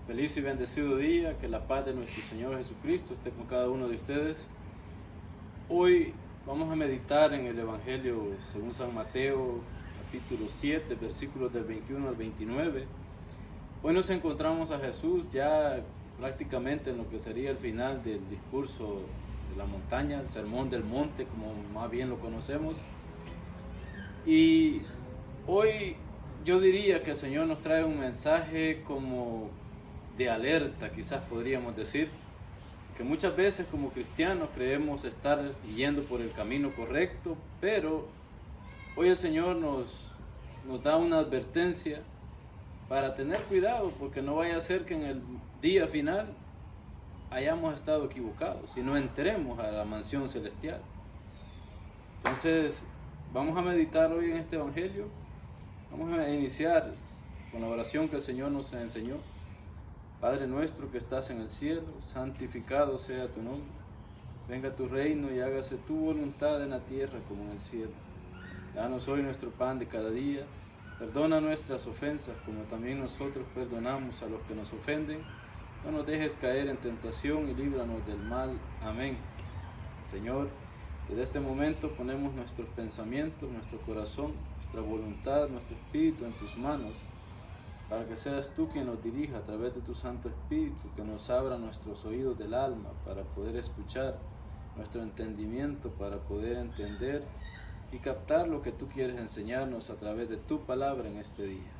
Feliz y bendecido día, que la paz de nuestro Señor Jesucristo esté con cada uno de ustedes. Hoy vamos a meditar en el Evangelio según San Mateo, capítulo 7, versículos del 21 al 29. Hoy nos encontramos a Jesús ya prácticamente en lo que sería el final del discurso de la montaña, el sermón del monte, como más bien lo conocemos. Y hoy yo diría que el Señor nos trae un mensaje como de alerta, quizás podríamos decir, que muchas veces como cristianos creemos estar yendo por el camino correcto, pero hoy el Señor nos da una advertencia para tener cuidado, porque no vaya a ser que en el día final hayamos estado equivocados y no entremos a la mansión celestial. Entonces, vamos a meditar hoy en este Evangelio. Vamos a iniciar con la oración que el Señor nos enseñó. Padre nuestro que estás en el cielo, santificado sea tu nombre. Venga tu reino y hágase tu voluntad en la tierra como en el cielo. Danos hoy nuestro pan de cada día. Perdona nuestras ofensas como también nosotros perdonamos a los que nos ofenden. No nos dejes caer en tentación y líbranos del mal. Amén. Señor, desde este momento ponemos nuestros pensamientos, nuestro corazón, nuestra voluntad, nuestro espíritu en tus manos, para que seas tú quien nos dirija a través de tu Santo Espíritu, que nos abra nuestros oídos del alma para poder escuchar, nuestro entendimiento para poder entender y captar lo que tú quieres enseñarnos a través de tu palabra en este día.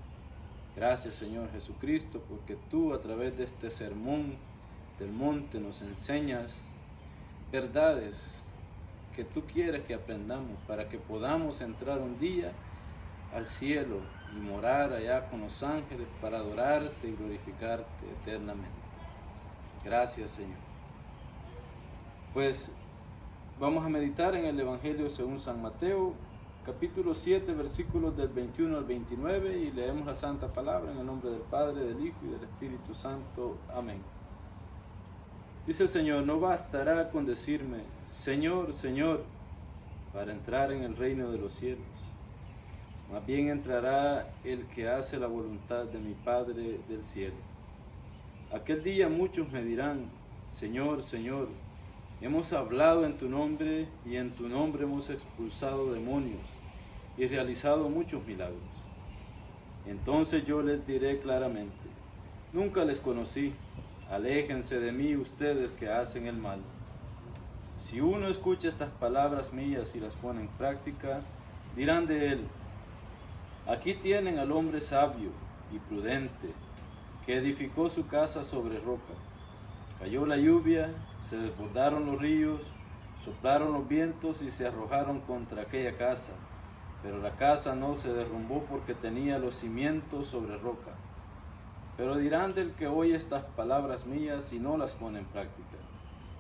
Gracias, Señor Jesucristo, porque tú a través de este sermón del monte nos enseñas verdades que tú quieres que aprendamos para que podamos entrar un día al cielo y morar allá con los ángeles para adorarte y glorificarte eternamente. Gracias, Señor. Pues vamos a meditar en el Evangelio según San Mateo, capítulo 7, versículos del 21 al 29, y leemos la Santa Palabra en el nombre del Padre, del Hijo y del Espíritu Santo. Amén. Dice el Señor: no bastará con decirme, Señor, Señor, para entrar en el reino de los cielos. Más bien entrará el que hace la voluntad de mi Padre del cielo. Aquel día muchos me dirán, Señor, Señor, hemos hablado en tu nombre y en tu nombre hemos expulsado demonios y realizado muchos milagros. Entonces yo les diré claramente, nunca les conocí, aléjense de mí ustedes que hacen el mal. Si uno escucha estas palabras mías y las pone en práctica, dirán de él, aquí tienen al hombre sabio y prudente, que edificó su casa sobre roca. Cayó la lluvia, se desbordaron los ríos, soplaron los vientos y se arrojaron contra aquella casa. Pero la casa no se derrumbó porque tenía los cimientos sobre roca. Pero dirán del que oye estas palabras mías y no las pone en práctica.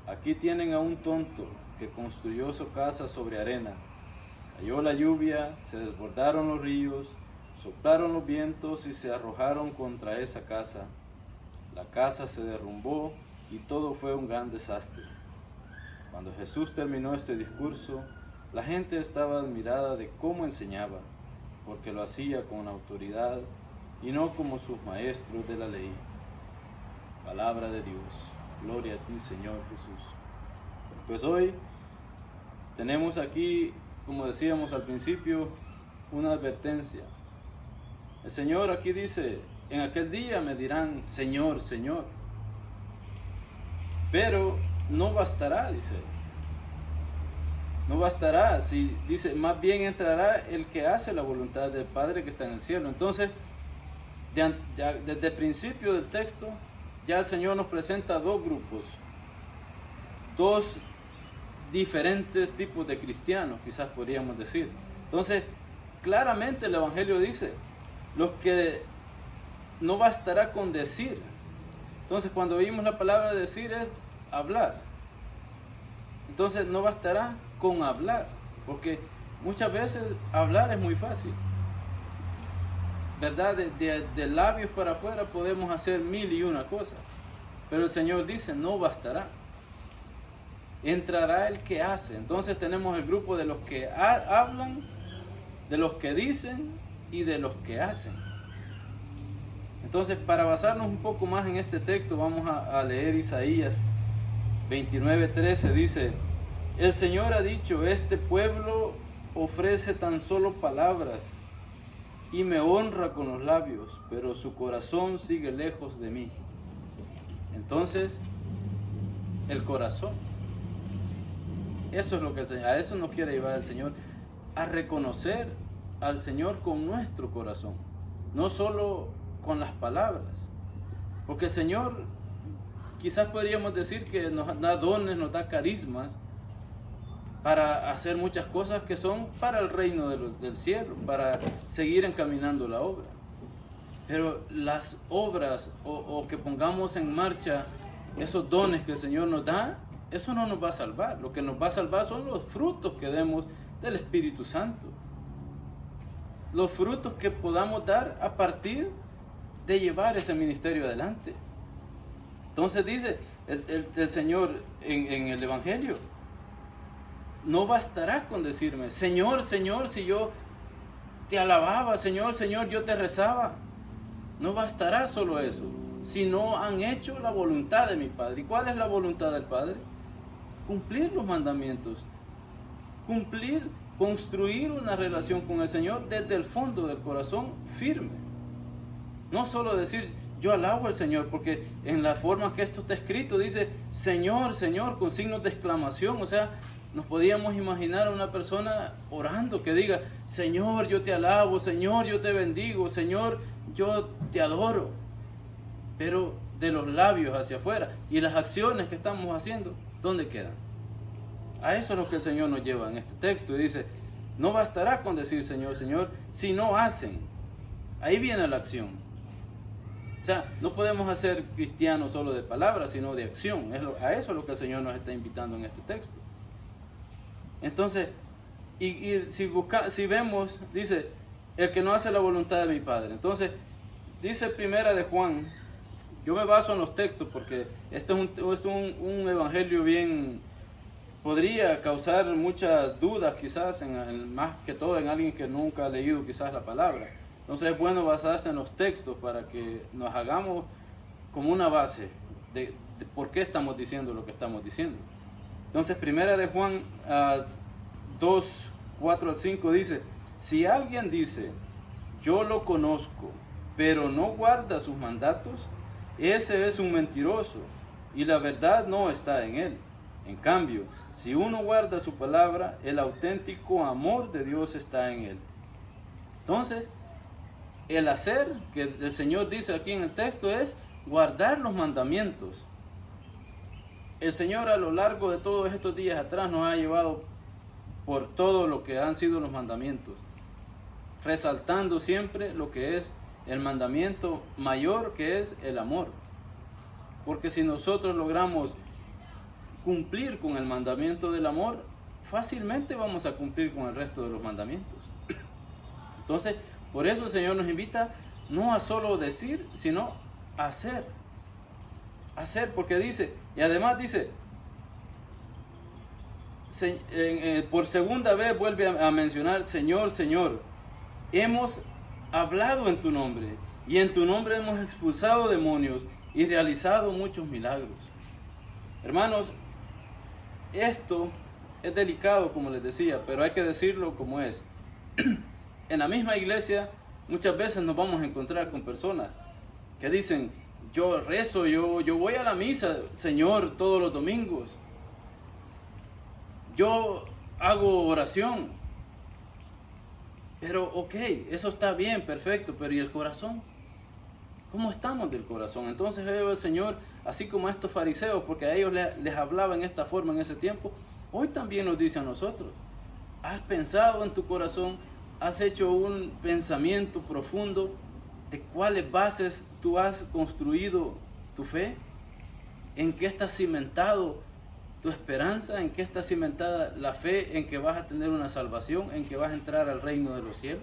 Aquí tienen a un tonto que construyó su casa sobre arena. Cayó la lluvia, se desbordaron los ríos, soplaron los vientos y se arrojaron contra esa casa. La casa se derrumbó y todo fue un gran desastre. Cuando Jesús terminó este discurso, la gente estaba admirada de cómo enseñaba, porque lo hacía con autoridad y no como sus maestros de la ley. Palabra de Dios. Gloria a ti, Señor Jesús. Pues hoy tenemos aquí, como decíamos al principio, una advertencia. El Señor aquí dice, en aquel día me dirán, Señor, Señor. Pero no bastará, dice. No bastará, si dice, más bien entrará el que hace la voluntad del Padre que está en el cielo. Entonces, desde el principio del texto, ya el Señor nos presenta dos grupos, dos diferentes tipos de cristianos, quizás podríamos decir. Entonces, claramente el Evangelio dice, los que no bastará con decir. Entonces, cuando oímos la palabra decir es hablar. Entonces, no bastará con hablar, porque muchas veces hablar es muy fácil, ¿verdad? De labios para afuera podemos hacer mil y una cosas, pero el Señor dice, no bastará. Entrará el que hace. Entonces tenemos el grupo de los que hablan, de los que dicen y de los que hacen. Entonces, para basarnos un poco más en este texto, vamos a leer Isaías 29:13. Dice: el Señor ha dicho, este pueblo ofrece tan solo palabras y me honra con los labios, pero su corazón sigue lejos de mí. Entonces, el corazón, eso es lo que a eso nos quiere llevar el Señor, a reconocer al Señor con nuestro corazón, no solo con las palabras, porque el Señor, quizás podríamos decir que nos da dones, nos da carismas para hacer muchas cosas que son para el reino del cielo, para seguir encaminando la obra. Pero las obras o que pongamos en marcha esos dones que el Señor nos da, eso no nos va a salvar. Lo que nos va a salvar son los frutos que demos del Espíritu Santo. Los frutos que podamos dar a partir de llevar ese ministerio adelante. Entonces dice el Señor en el Evangelio: no bastará con decirme, Señor, Señor, si yo te alababa, Señor, Señor, yo te rezaba. No bastará solo eso, si no han hecho la voluntad de mi Padre. ¿Y cuál es la voluntad del Padre? Cumplir los mandamientos, construir una relación con el Señor desde el fondo del corazón firme. No solo decir, yo alabo al Señor, porque en la forma que esto está escrito dice, Señor, Señor, con signos de exclamación. O sea, nos podíamos imaginar a una persona orando que diga, Señor, yo te alabo, Señor, yo te bendigo, Señor, yo te adoro. Pero de los labios hacia afuera, y las acciones que estamos haciendo, ¿dónde quedan? A eso es lo que el Señor nos lleva en este texto, y dice, no bastará con decir Señor, Señor, si no hacen. Ahí viene la acción. O sea, no podemos hacer cristianos solo de palabras, sino de acción. A eso es lo que el Señor nos está invitando en este texto. Entonces, si vemos, dice, el que no hace la voluntad de mi Padre. Entonces, dice Primera de Juan, yo me baso en los textos porque este es un evangelio bien, podría causar muchas dudas quizás, más que todo en alguien que nunca ha leído quizás la palabra. Entonces es bueno basarse en los textos para que nos hagamos como una base de por qué estamos diciendo lo que estamos diciendo. Entonces, Primera de Juan 2, 4 al 5 dice, si alguien dice, yo lo conozco, pero no guarda sus mandatos, ese es un mentiroso y la verdad no está en él. En cambio, si uno guarda su palabra, el auténtico amor de Dios está en él. Entonces, el hacer que el Señor dice aquí en el texto es guardar los mandamientos. El Señor a lo largo de todos estos días atrás nos ha llevado por todo lo que han sido los mandamientos, resaltando siempre lo que es el mandamiento mayor, que es el amor. Porque si nosotros logramos cumplir con el mandamiento del amor, fácilmente vamos a cumplir con el resto de los mandamientos. Entonces, por eso el Señor nos invita no a solo decir, sino a hacer. Hacer, porque dice, y además dice, por segunda vez vuelve a mencionar, Señor, Señor, hemos hablado en tu nombre, y en tu nombre hemos expulsado demonios y realizado muchos milagros. Hermanos, esto es delicado, como les decía, pero hay que decirlo como es. En la misma iglesia muchas veces nos vamos a encontrar con personas que dicen, yo rezo, yo voy a la misa, Señor, todos los domingos. Yo hago oración. Pero ok, eso está bien, perfecto, pero ¿y el corazón? ¿Cómo estamos del corazón? Entonces el Señor, así como a estos fariseos, porque a ellos les hablaba en esta forma en ese tiempo, hoy también nos dice a nosotros, ¿has pensado en tu corazón? ¿Has hecho un pensamiento profundo de cuáles bases tú has construido tu fe? ¿En qué está cimentado tu esperanza? ¿En qué está cimentada la fe en que vas a tener una salvación? ¿En que vas a entrar al reino de los cielos?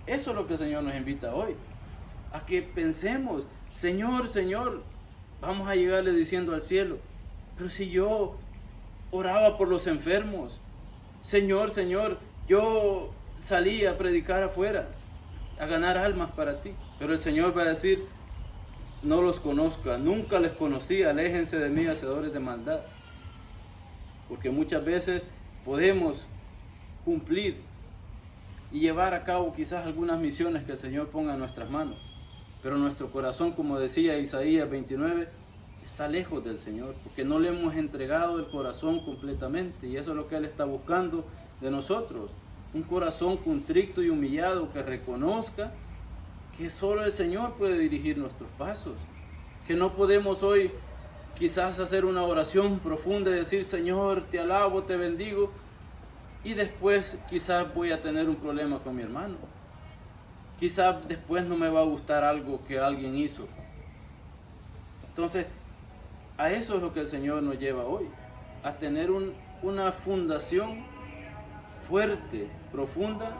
Eso es lo que el Señor nos invita hoy. A que pensemos, Señor, Señor, vamos a llegarle diciendo al cielo, pero si yo oraba por los enfermos, Señor, Señor, yo salí a predicar afuera. a ganar almas para ti. Pero el Señor va a decir, no los conozca, nunca les conocí, aléjense de mí, hacedores de maldad. Porque muchas veces podemos cumplir y llevar a cabo quizás algunas misiones que el Señor ponga en nuestras manos. Pero nuestro corazón, como decía Isaías 29, está lejos del Señor, porque no le hemos entregado el corazón completamente. Y eso es lo que Él está buscando de nosotros. Un corazón contrito y humillado que reconozca que solo el Señor puede dirigir nuestros pasos. Que no podemos hoy quizás hacer una oración profunda y decir, Señor, te alabo, te bendigo, y después quizás voy a tener un problema con mi hermano. Quizás después no me va a gustar algo que alguien hizo. Entonces, a eso es lo que el Señor nos lleva hoy, a tener una fundación fuerte, profunda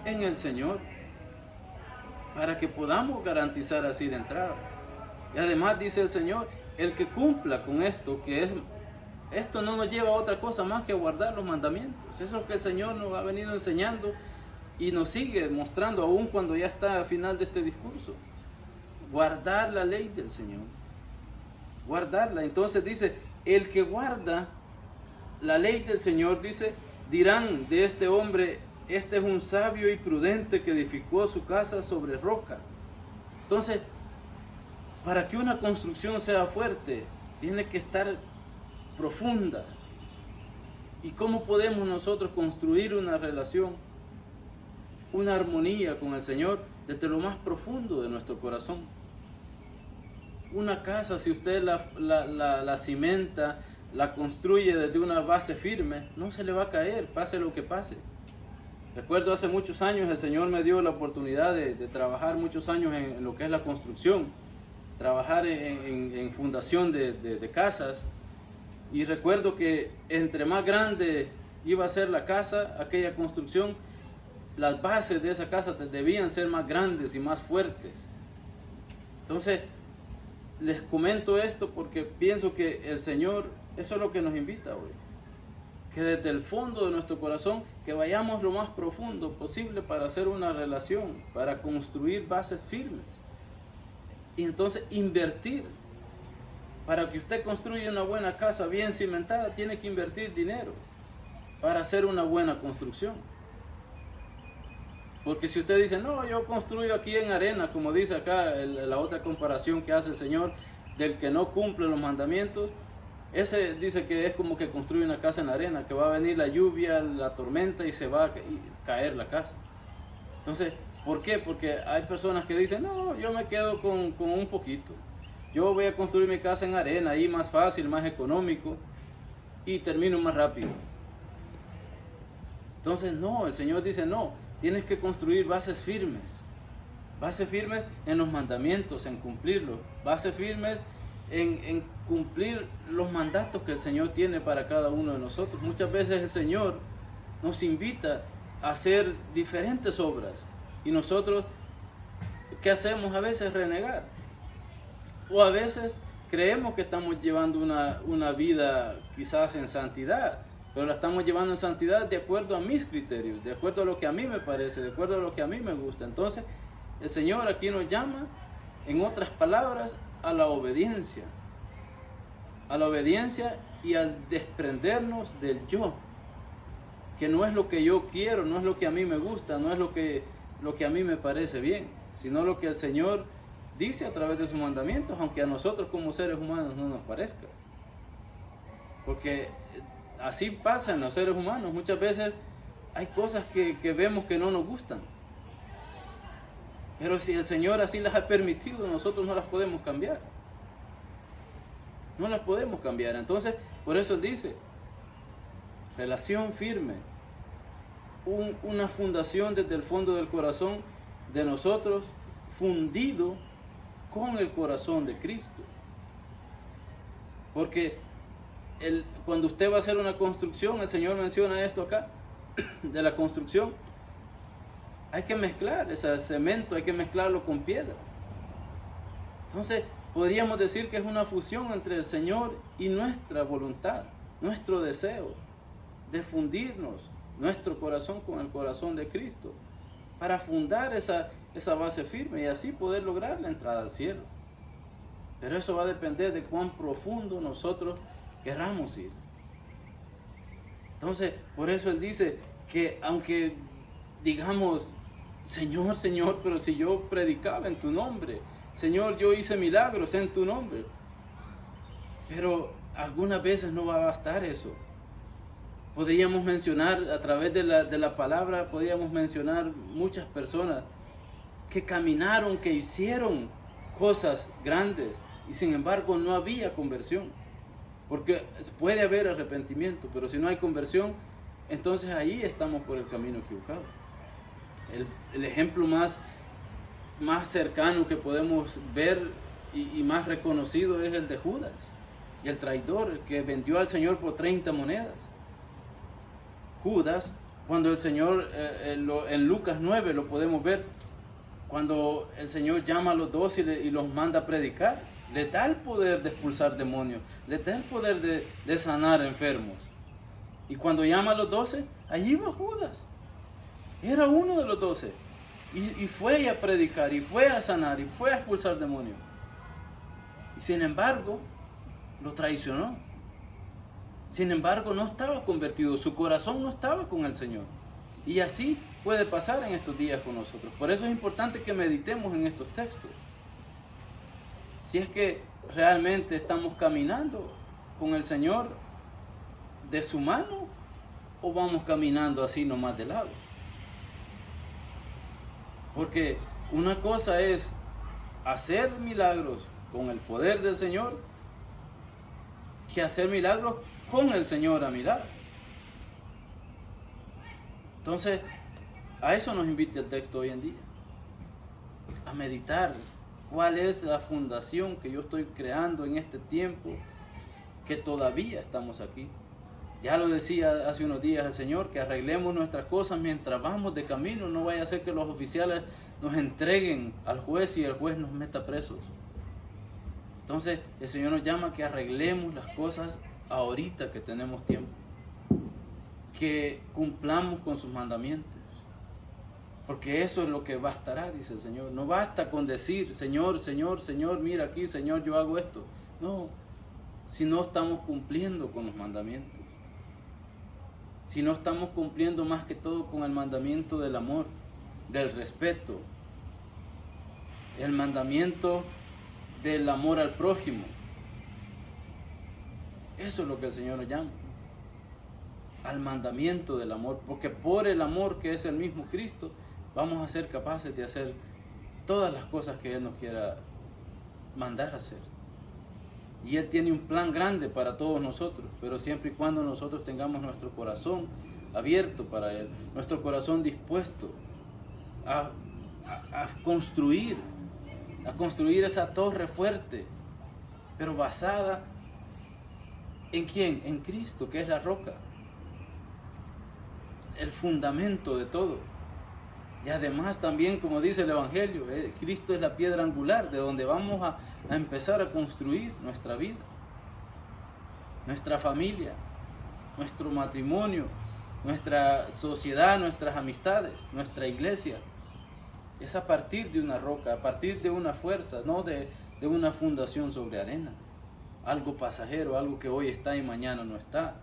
en el Señor, para que podamos garantizar así de entrada. Y además dice el Señor, el que cumpla con esto, esto no nos lleva a otra cosa más que a guardar los mandamientos. Eso es lo que el Señor nos ha venido enseñando y nos sigue mostrando aún cuando ya está al final de este discurso. Guardar la ley del Señor. Guardarla. Entonces dice, el que guarda la ley del Señor, dice, dirán de este hombre, este es un sabio y prudente que edificó su casa sobre roca. Entonces, para que una construcción sea fuerte, tiene que estar profunda. ¿Y cómo podemos nosotros construir una relación, una armonía con el Señor desde lo más profundo de nuestro corazón? Una casa, si usted la cimenta, la construye desde una base firme, no se le va a caer, pase lo que pase. Recuerdo hace muchos años el Señor me dio la oportunidad de trabajar muchos años en lo que es la construcción, trabajar en fundación de casas. Y recuerdo que entre más grande iba a ser la casa, aquella construcción, las bases de esa casa debían ser más grandes y más fuertes. Entonces, les comento esto porque pienso que el Señor, eso es lo que nos invita hoy. Que desde el fondo de nuestro corazón, que vayamos lo más profundo posible para hacer una relación, para construir bases firmes. Y entonces invertir. Para que usted construya una buena casa bien cimentada, tiene que invertir dinero para hacer una buena construcción. Porque si usted dice, no, yo construyo aquí en arena, como dice acá la otra comparación que hace el Señor, del que no cumple los mandamientos, ese dice que es como que construye una casa en arena, que va a venir la lluvia, la tormenta y se va a caer la casa. Entonces, ¿por qué? Porque hay personas que dicen, no, yo me quedo con un poquito. Yo voy a construir mi casa en arena, ahí más fácil, más económico, y termino más rápido. Entonces, no, el Señor dice, no, tienes que construir bases firmes en los mandamientos, en cumplirlos, bases firmes en cumplir los mandatos que el Señor tiene para cada uno de nosotros. Muchas veces el Señor nos invita a hacer diferentes obras, y nosotros, ¿qué hacemos? A veces renegar. O a veces creemos que estamos llevando una vida quizás en santidad, pero la estamos llevando en santidad de acuerdo a mis criterios, de acuerdo a lo que a mí me parece, de acuerdo a lo que a mí me gusta. Entonces, el Señor aquí nos llama, en otras palabras, a la obediencia y al desprendernos del yo, que no es lo que yo quiero, no es lo que a mí me gusta, no es lo que a mí me parece bien, sino lo que el Señor dice a través de sus mandamientos, aunque a nosotros como seres humanos no nos parezca. Porque así pasa en los seres humanos. Muchas veces hay cosas que vemos que no nos gustan. Pero si el Señor así las ha permitido, nosotros no las podemos cambiar. No las podemos cambiar. Entonces, por eso Él dice, relación firme. Una fundación desde el fondo del corazón de nosotros, fundido con el corazón de Cristo. Porque cuando usted va a hacer una construcción, el Señor menciona esto acá, de la construcción, hay que mezclar ese cemento, hay que mezclarlo con piedra. Entonces, podríamos decir que es una fusión entre el Señor y nuestra voluntad, nuestro deseo de fundirnos nuestro corazón con el corazón de Cristo, para fundar esa base firme y así poder lograr la entrada al cielo. Pero eso va a depender de cuán profundo nosotros querramos ir. Entonces, por eso Él dice que aunque digamos, Señor, Señor, pero si yo predicaba en tu nombre, Señor, yo hice milagros en tu nombre, pero algunas veces no va a bastar eso. Podríamos mencionar a través de la palabra, podríamos mencionar muchas personas que caminaron, que hicieron cosas grandes y sin embargo no había conversión. Porque puede haber arrepentimiento, pero si no hay conversión, entonces ahí estamos por el camino equivocado. El ejemplo más cercano que podemos ver y más reconocido es el de Judas, el traidor, el que vendió al Señor por 30 monedas. Judas, cuando el Señor, en Lucas 9 lo podemos ver, cuando el Señor llama a los 12 y los manda a predicar, le da el poder de expulsar demonios, le da el poder de sanar enfermos. Y cuando llama a los 12, allí va Judas. Era uno de los 12. Y fue a predicar, y fue a sanar, y fue a expulsar demonios. Y sin embargo, lo traicionó. Sin embargo, no estaba convertido, su corazón no estaba con el Señor. Y así puede pasar en estos días con nosotros. Por eso es importante que meditemos en estos textos. Si es que realmente estamos caminando con el Señor de su mano o vamos caminando así nomás de lado. Porque una cosa es hacer milagros con el poder del Señor que hacer milagros con el Señor a mi lado. Entonces, a eso nos invita el texto hoy en día. A meditar cuál es la fundación que yo estoy creando en este tiempo que todavía estamos aquí. Ya lo decía hace unos días el Señor, que arreglemos nuestras cosas mientras vamos de camino. No vaya a ser que los oficiales nos entreguen al juez y el juez nos meta presos. Entonces el Señor nos llama a que arreglemos las cosas ahorita que tenemos tiempo. Que cumplamos con sus mandamientos. Porque eso es lo que bastará, dice el Señor. No basta con decir, Señor, Señor, Señor, mira aquí, Señor, yo hago esto. No, si no estamos cumpliendo con los mandamientos. Si no estamos cumpliendo más que todo con el mandamiento del amor, del respeto, el mandamiento del amor al prójimo. Eso es lo que el Señor nos llama, al mandamiento del amor, porque por el amor que es el mismo Cristo, vamos a ser capaces de hacer todas las cosas que Él nos quiera mandar a hacer. Y Él tiene un plan grande para todos nosotros, pero siempre y cuando nosotros tengamos nuestro corazón abierto para Él, nuestro corazón dispuesto a construir esa torre fuerte, pero basada ¿en quién? En Cristo, que es la roca, el fundamento de todo. Y además también, como dice el Evangelio, Cristo es la piedra angular de donde vamos a empezar a construir nuestra vida, nuestra familia, nuestro matrimonio, nuestra sociedad, nuestras amistades, nuestra iglesia. Es a partir de una roca, a partir de una fuerza, no de una fundación sobre arena. Algo pasajero, algo que hoy está y mañana no está.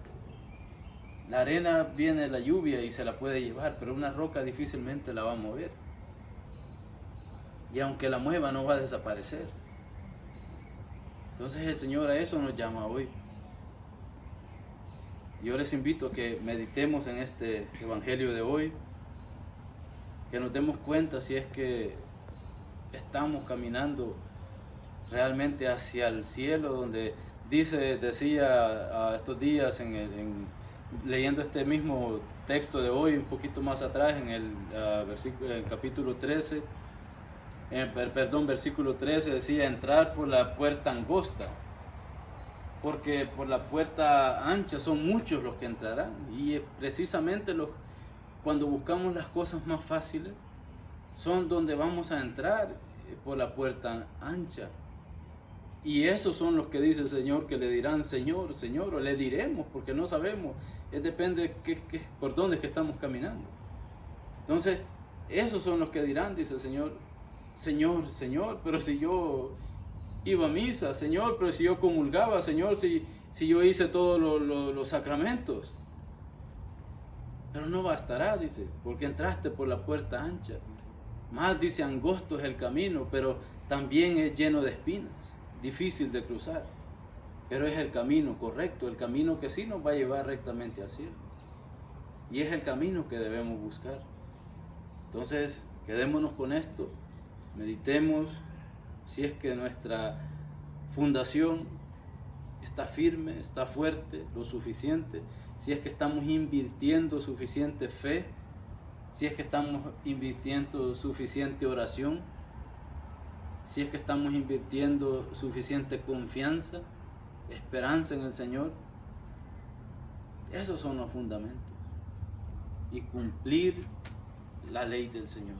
La arena viene de la lluvia y se la puede llevar, pero una roca difícilmente la va a mover. Y aunque la mueva, no va a desaparecer. Entonces el Señor a eso nos llama hoy. Yo les invito a que meditemos en este Evangelio de hoy, que nos demos cuenta si es que estamos caminando realmente hacia el cielo, donde decía estos días leyendo este mismo texto de hoy, un poquito más atrás, en el capítulo 13, versículo 13 decía, entrar por la puerta angosta, porque por la puerta ancha son muchos los que entrarán, y precisamente cuando buscamos las cosas más fáciles, son donde vamos a entrar por la puerta ancha. Y esos son los que dice el Señor, que le dirán Señor, Señor, o le diremos, porque no sabemos, depende por dónde es que estamos caminando. Entonces, Esos son los que dirán, dice el Señor, Señor, Señor, pero si yo iba a misa, Señor, pero si yo comulgaba, Señor, si yo hice todos los sacramentos. Pero no bastará, dice, porque entraste por la puerta ancha. Más, dice, angosto es el camino, pero también es lleno de espinas, difícil de cruzar. Pero es el camino correcto, el camino que sí nos va a llevar rectamente al cielo. Y es el camino que debemos buscar. Entonces, quedémonos con esto, meditemos si es que nuestra fundación está firme, está fuerte, lo suficiente, si es que estamos invirtiendo suficiente fe, si es que estamos invirtiendo suficiente oración, si es que estamos invirtiendo suficiente confianza, esperanza en el Señor. Esos son los fundamentos. Y cumplir la ley del Señor,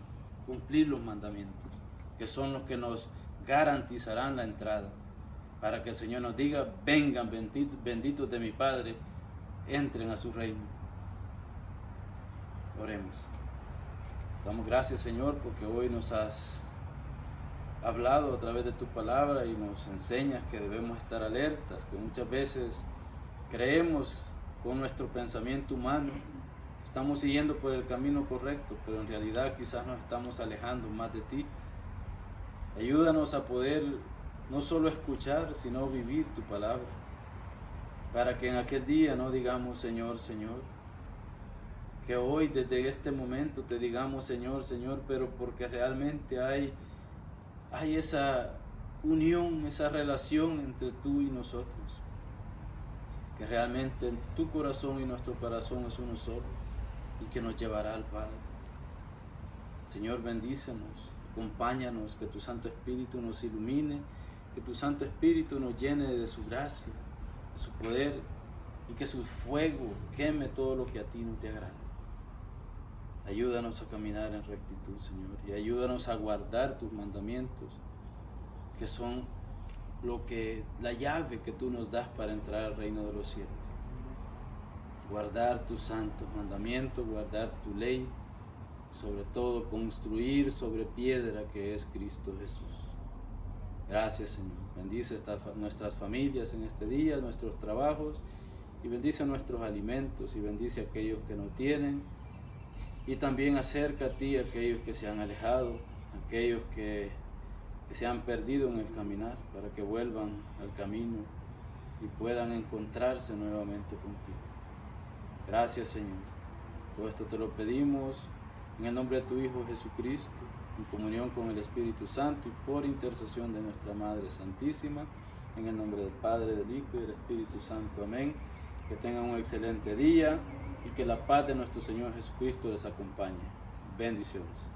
cumplir los mandamientos, que son los que nos garantizarán la entrada, para que el Señor nos diga, vengan benditos de mi Padre, entren a su reino. Oremos. Damos gracias, Señor, porque hoy nos has hablado a través de tu palabra y nos enseñas que debemos estar alertas, que muchas veces creemos con nuestro pensamiento humano que estamos siguiendo por el camino correcto, pero en realidad quizás nos estamos alejando más de ti. Ayúdanos a poder no solo escuchar, sino vivir tu palabra, para que en aquel día no digamos Señor, Señor, que hoy desde este momento te digamos Señor, Señor, pero porque realmente hay esa unión, esa relación entre tú y nosotros, que realmente en tu corazón y nuestro corazón es uno solo y que nos llevará al Padre. Señor, bendícenos, acompáñanos, que tu Santo Espíritu nos ilumine, que tu Santo Espíritu nos llene de su gracia, de su poder, y que su fuego queme todo lo que a ti no te agrada. Ayúdanos a caminar en rectitud, Señor, y ayúdanos a guardar tus mandamientos, que son la llave que tú nos das para entrar al reino de los cielos. Guardar tus santos mandamientos, guardar tu ley, sobre todo construir sobre piedra que es Cristo Jesús. Gracias, Señor. Bendice nuestras familias en este día, nuestros trabajos, y bendice nuestros alimentos, y bendice a aquellos que no tienen, y también acerca a ti a aquellos que se han alejado, aquellos que se han perdido en el caminar, para que vuelvan al camino y puedan encontrarse nuevamente contigo. Gracias, Señor. Todo esto te lo pedimos en el nombre de tu Hijo Jesucristo, en comunión con el Espíritu Santo y por intercesión de nuestra Madre Santísima, en el nombre del Padre, del Hijo y del Espíritu Santo. Amén. Que tengan un excelente día y que la paz de nuestro Señor Jesucristo les acompañe. Bendiciones.